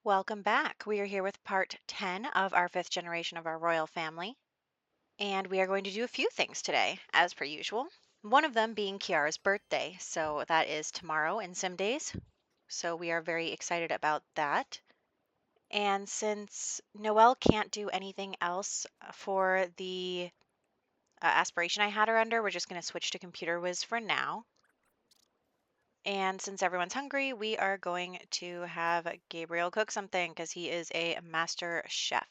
Welcome back. We are here with part 10 of our fifth generation of our royal family, and we are going to do a few things today, as per usual. One of them being Kiara's birthday, so that is tomorrow in some days. So we are very excited about that. And since Noelle can't do anything else for the aspiration I had her under, we're just going to switch to Computer Whiz for now. And since everyone's hungry, we are going to have Gabriel cook something because he is a master chef.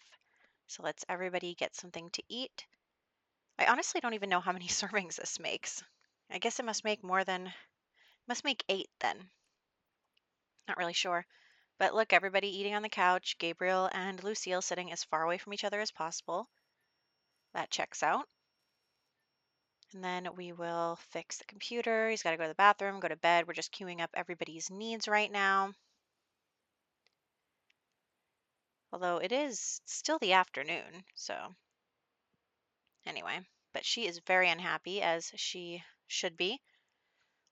So let's everybody get something to eat. I honestly don't even know how many servings this makes. I guess it must make must make 8 then. Not really sure. But look, everybody eating on the couch, Gabriel and Lucille sitting as far away from each other as possible. That checks out. And then we will fix the computer. He's got to go to the bathroom, go to bed. We're just queuing up everybody's needs right now. Although it is still the afternoon, so anyway. But she is very unhappy, as she should be.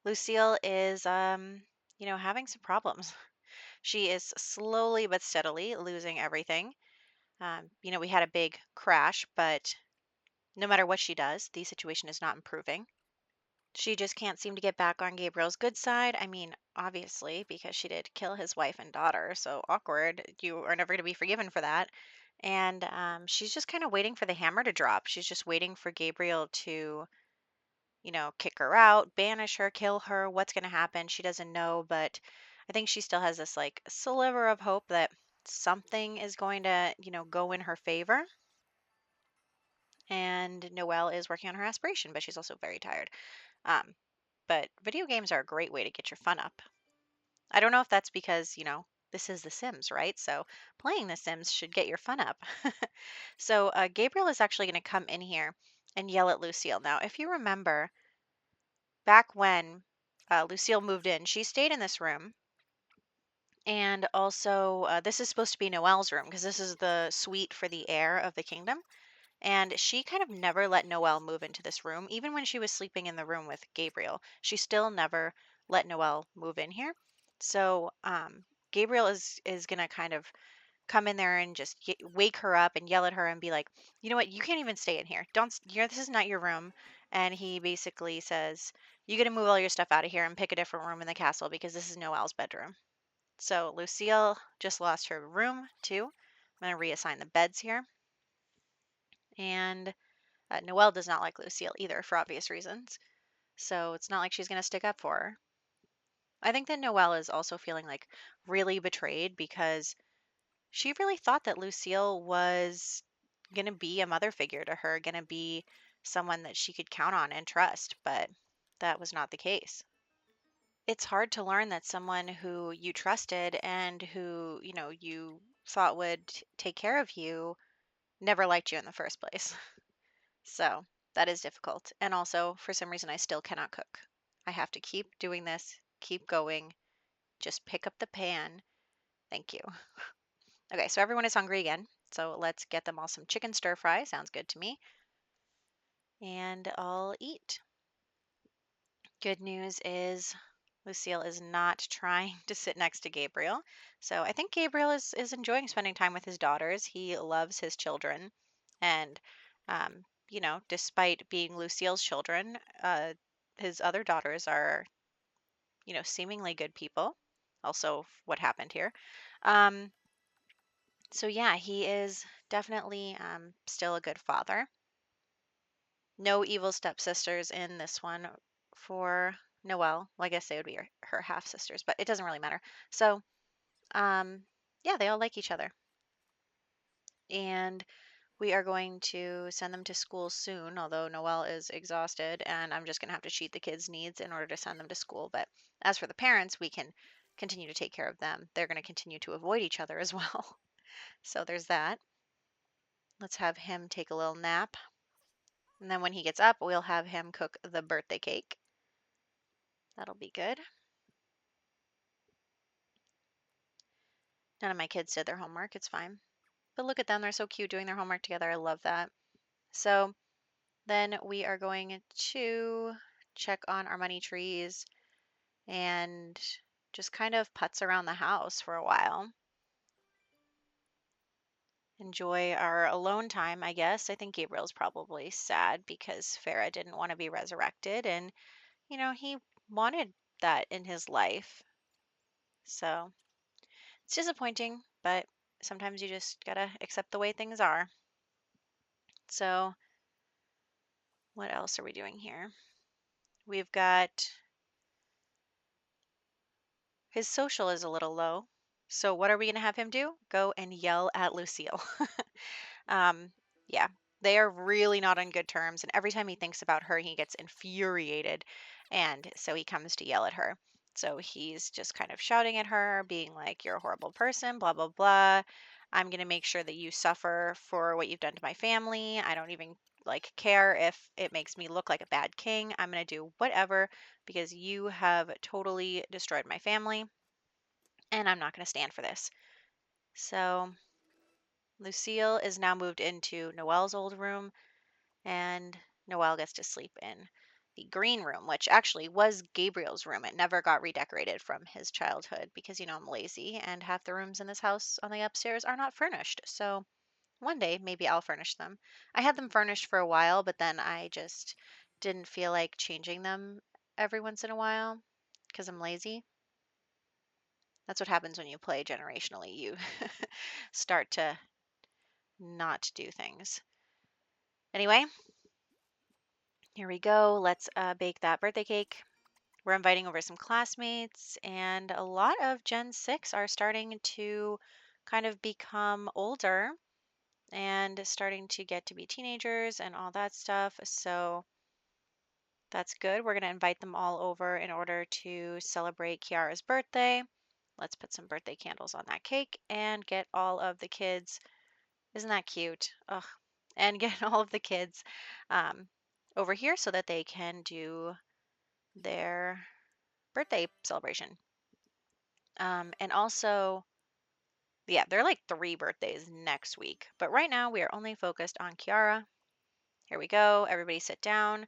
Lucille is, having some problems. She is slowly but steadily losing everything. We had a big crash, but no matter what she does, the situation is not improving. She just can't seem to get back on Gabriel's good side. I mean, obviously, because she did kill his wife and daughter, so awkward. You are never going to be forgiven for that. And she's just kind of waiting for the hammer to drop. She's just waiting for Gabriel to kick her out, banish her, kill her. What's going to happen? She doesn't know, but I think she still has this like sliver of hope that something is going to, go in her favor. And Noelle is working on her aspiration, but she's also very tired. Um, but video games are a great way to get your fun up. I don't know if that's because, this is The Sims, right? So playing The Sims should get your fun up. So Gabriel is actually going to come in here and yell at Lucille. Now, if you remember, back when Lucille moved in, she stayed in this room. And also, this is supposed to be Noelle's room because this is the suite for the heir of the kingdom. And she kind of never let Noelle move into this room. Even when she was sleeping in the room with Gabriel, she still never let Noelle move in here. So Gabriel is going to kind of come in there and just wake her up and yell at her and be like, you know what, you can't even stay in here. Don't, this is not your room. And he basically says, you got to move all your stuff out of here and pick a different room in the castle because this is Noelle's bedroom. So Lucille just lost her room too. I'm going to reassign the beds here. And Noelle does not like Lucille either for obvious reasons. So it's not like she's going to stick up for her. I think that Noelle is also feeling like really betrayed because she really thought that Lucille was going to be a mother figure to her, going to be someone that she could count on and trust, but that was not the case. It's hard to learn that someone who you trusted and who, you thought would take care of you never liked you in the first place. So that is difficult. And also, for some reason, I still cannot cook. I have to keep doing this, keep going, just pick up the pan. Thank you. Okay, so everyone is hungry again. So let's get them all some chicken stir fry. Sounds good to me. And I'll eat. Good news is Lucille is not trying to sit next to Gabriel. So I think Gabriel is enjoying spending time with his daughters. He loves his children. And, despite being Lucille's children, his other daughters are, seemingly good people. Also, what happened here. Um, so yeah, he is definitely still a good father. No evil stepsisters in this one for Noelle. Well, I guess they would be her half sisters, but it doesn't really matter. So, yeah, they all like each other. And we are going to send them to school soon, although Noelle is exhausted and I'm just going to have to cheat the kids' needs in order to send them to school. But as for the parents, we can continue to take care of them. They're going to continue to avoid each other as well. So there's that. Let's have him take a little nap. And then when he gets up, we'll have him cook the birthday cake. That'll be good. None of my kids did their homework. It's fine. But look at them. They're so cute doing their homework together. I love that. So then we are going to check on our money trees and just kind of putz around the house for a while. enjoy our alone time, I guess. I think Gabriel's probably sad because Farah didn't want to be resurrected, and he wanted that in his life. So it's disappointing, but sometimes you just gotta accept the way things are. So, what else are we doing here? We've got his social is a little low. So, what are we going to have him do? Go and yell at Lucille. um, yeah, they are really not on good terms. And every time he thinks about her, he gets infuriated. And so he comes to yell at her. So he's just kind of shouting at her, being like, "You're a horrible person, blah, blah, blah. I'm going to make sure that you suffer for what you've done to my family. I don't even care if it makes me look like a bad king. I'm going to do whatever because you have totally destroyed my family and I'm not going to stand for this." So Lucille is now moved into Noelle's old room, and Noelle gets to sleep in the green room, which actually was Gabriel's room. It never got redecorated from his childhood because, I'm lazy and half the rooms in this house on the upstairs are not furnished. So one day, maybe I'll furnish them. I had them furnished for a while, but then I just didn't feel like changing them every once in a while because I'm lazy. That's what happens when you play generationally. You start to not do things. Anyway, here we go. Let's bake that birthday cake. We're inviting over some classmates, and a lot of Gen 6 are starting to kind of become older and starting to get to be teenagers and all that stuff. So that's good. We're going to invite them all over in order to celebrate Kiara's birthday. Let's put some birthday candles on that cake and get all of the kids. Isn't that cute? Ugh. And get all of the kids um, over here so that they can do their birthday celebration. And also, yeah, there are like 3 birthdays next week. But right now, we are only focused on Kiara. Here we go. Everybody sit down.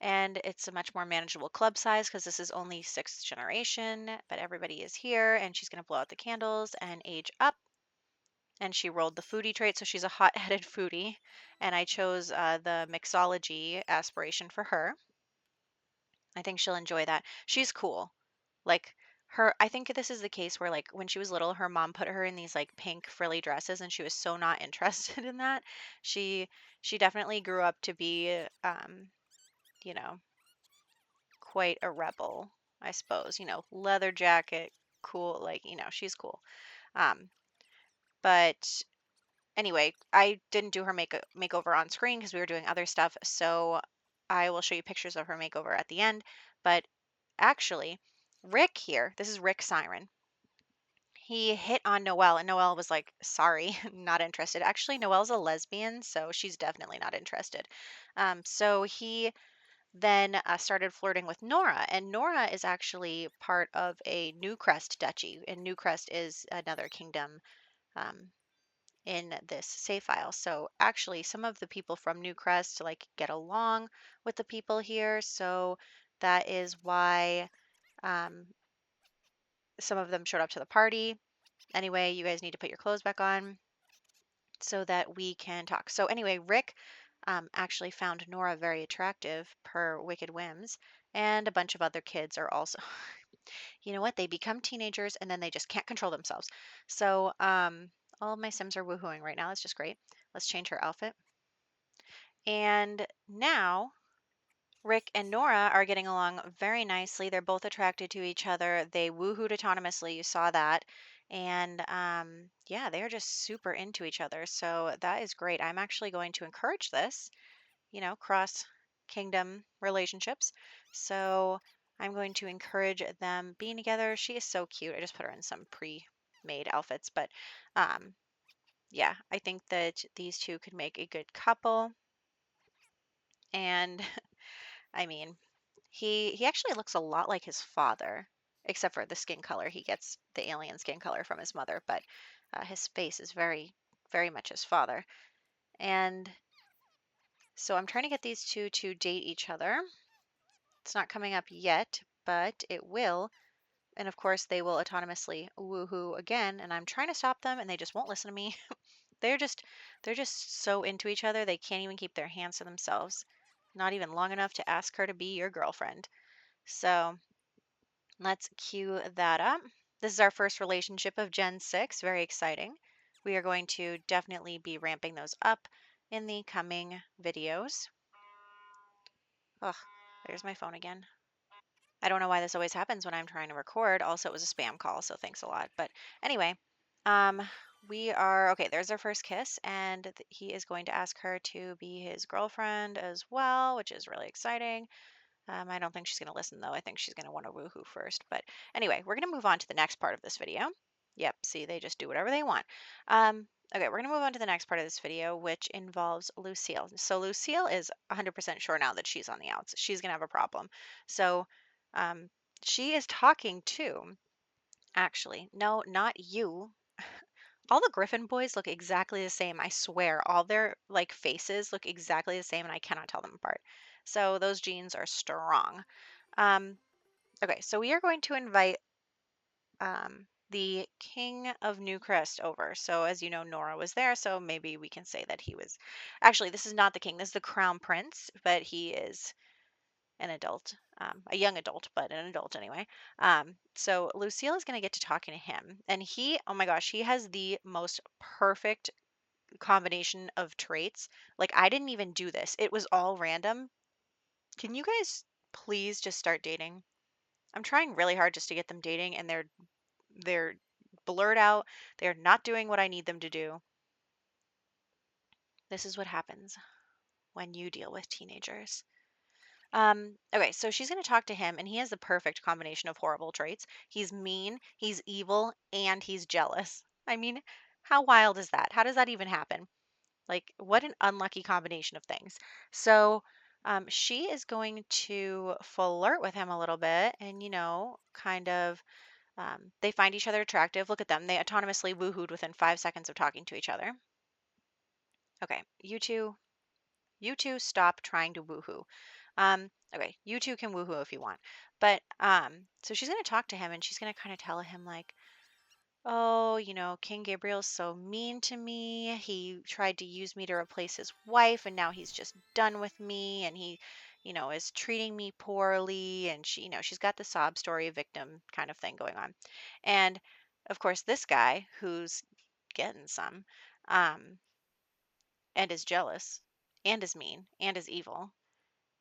And it's a much more manageable club size because this is only 6th generation. But everybody is here, and she's going to blow out the candles and age up. And she rolled the foodie trait, so she's a hot-headed foodie. And I chose the mixology aspiration for her. I think she'll enjoy that. She's cool. Like I think this is the case where like when she was little, her mom put her in these like pink frilly dresses, and she was so not interested in that. She she definitely grew up to be you know, quite a rebel, I suppose. Leather jacket, cool, she's cool. Um, but anyway, I didn't do her makeover on screen because we were doing other stuff. So I will show you pictures of her makeover at the end. But actually, Rick here, this is Rick Siren. He hit on Noelle, and Noelle was like, sorry, not interested. Actually, Noelle's a lesbian, so she's definitely not interested. So he then started flirting with Nora, and Nora is actually part of a Newcrest duchy, and Newcrest is another kingdom um, in this save file. So actually, some of the people from Newcrest get along with the people here, so that is why um, some of them showed up to the party. Anyway, you guys need to put your clothes back on so that we can talk. So anyway, Rick actually found Nora very attractive per Wicked Whims, and a bunch of other kids are also. You know what? They become teenagers and then they just can't control themselves. So all of my Sims are woohooing right now. That's just great. Let's change her outfit. And now Rick and Nora are getting along very nicely. They're both attracted to each other. They woohooed autonomously. You saw that. And yeah, they are just super into each other. So that is great. I'm actually going to encourage this, cross kingdom relationships. So I'm going to encourage them being together. She is so cute. I just put her in some pre-made outfits. But yeah, I think that these two could make a good couple. And I mean, he actually looks a lot like his father, except for the skin color. He gets the alien skin color from his mother, but his face is very, very much his father. And so I'm trying to get these two to date each other. It's not coming up yet, but it will. And of course, they will autonomously woohoo again. And I'm trying to stop them, and they just won't listen to me. They're just they're just so into each other they can't even keep their hands to themselves. Not even long enough to ask her to be your girlfriend. So let's cue that up. This is our first relationship of Gen 6. Very exciting. We are going to definitely be ramping those up in the coming videos. Ugh, there's my phone again. I don't know why this always happens when I'm trying to record. Also, it was a spam call, so thanks a lot. But anyway, um, we are okay. There's our first kiss, and he is going to ask her to be his girlfriend as well, which is really exciting. I don't think she's going to listen though. I think she's going to want to woohoo first. But anyway, we're going to move on to the next part of this video. Yep, see, they just do whatever they want. Okay, we're going to move on to the next part of this video, which involves Lucille. So Lucille is 100% sure now that she's on the outs. She's going to have a problem. So um, she is talking to, actually, no, not you. All the Griffin boys look exactly the same. I swear, all their like faces look exactly the same, and I cannot tell them apart. So those genes are strong. Um, okay, so we are going to invite the King of Newcrest over. So as you know, Nora was there, so maybe we can say that he was. Actually, this is not the king. This is the crown prince, but he is an adult, a young adult, but an adult anyway. So Lucille is going to get to talking to him, and he, oh my gosh, he has the most perfect combination of traits. Like I didn't even do this. It was all random. Can you guys please just start dating? I'm trying really hard just to get them dating and they're blurred out. They're not doing what I need them to do. This is what happens when you deal with teenagers. Okay, so she's going to talk to him, and he has the perfect combination of horrible traits. He's mean, he's evil, and he's jealous. I mean, how wild is that? How does that even happen? Like, what an unlucky combination of things. So, she is going to flirt with him a little bit and, kind of, they find each other attractive. Look at them. They autonomously woohooed within 5 seconds of talking to each other. Okay, you two stop trying to woohoo. Okay, you two can woohoo if you want. But, so she's going to talk to him and she's going to kind of tell him, like, oh, King Gabriel's so mean to me. He tried to use me to replace his wife, and now he's just done with me, and he, is treating me poorly. And she's got the sob story victim kind of thing going on. And of course, this guy who's getting some, um, and is jealous, and is mean, and is evil,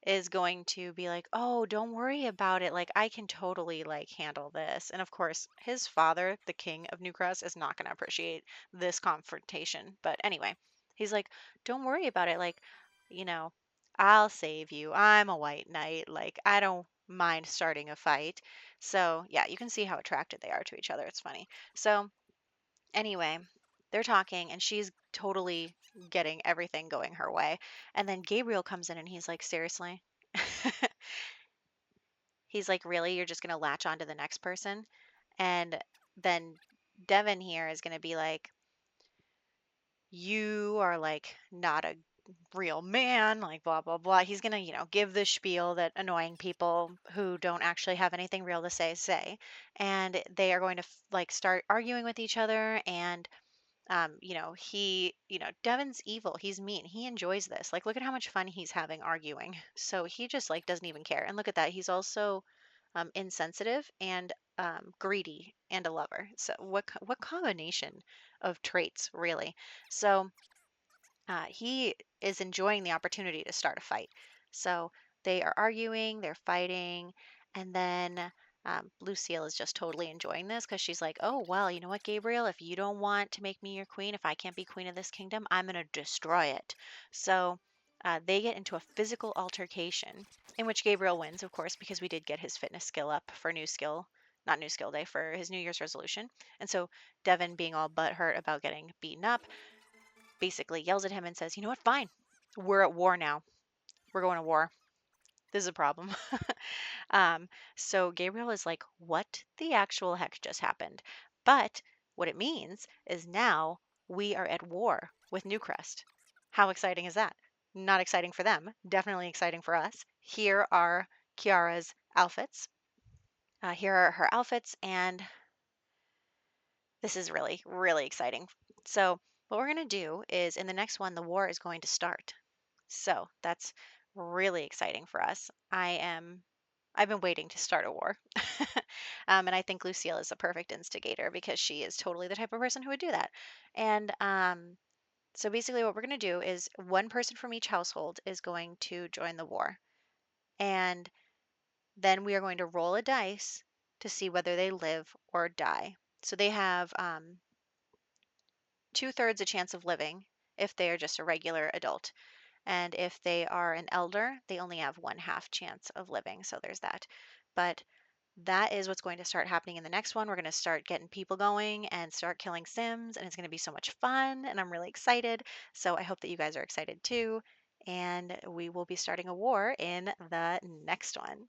is going to be like, "Oh, don't worry about it. Like I can totally like handle this." And of course, his father, the king of Newcrest, is not going to appreciate this confrontation. But anyway, he's like, "Don't worry about it. Like, you know, I'll save you. I'm a white knight. Like I don't mind starting a fight." So, yeah, you can see how attracted they are to each other. It's funny. So, anyway, they're talking and she's totally getting everything going her way. And then Gabriel comes in and he's like, seriously? He's like, really? You're just going to latch on to the next person? And then Devin here is going to be like, you are like not a real man, like blah, blah, blah. He's going to, give the spiel that annoying people who don't actually have anything real to say. And they are going to like start arguing with each other. And Devin's evil. He's mean. He enjoys this. Like, look at how much fun he's having arguing. So he just like doesn't even care. And look at that. He's also insensitive and greedy and a lover. So what combination of traits, really? So he is enjoying the opportunity to start a fight. So they are arguing, they're fighting, and then Lucille is just totally enjoying this because she's like, oh, well, you know what, Gabriel? If you don't want to make me your queen, if I can't be queen of this kingdom, I'm going to destroy it. So they get into a physical altercation in which Gabriel wins, of course, because we did get his fitness skill up for not new skill day, for his New Year's resolution. And so Devin, being all butthurt about getting beaten up, basically yells at him and says, you know what, fine. We're at war now. We're going to war. This is a problem. um, so Gabriel is like, what the actual heck just happened? But what it means is now we are at war with Newcrest. How exciting is that? Not exciting for them. Definitely exciting for us. Here are Kiara's outfits. Here are her outfits, and this is really, really exciting. So What we're going to do is in the next one, the war is going to start. So that's really exciting for us. I've been waiting to start a war. And I think Lucille is a perfect instigator because she is totally the type of person who would do that. And so basically, what we're going to do is one person from each household is going to join the war. And then we are going to roll a dice to see whether they live or die. So they have 2/3 a chance of living if they are just a regular adult. And if they are an elder, they only have 1/2 chance of living. So there's that. But that is what's going to start happening in the next one. We're going to start getting people going and start killing Sims, and it's going to be so much fun. And I'm really excited. So I hope that you guys are excited too. And we will be starting a war in the next one.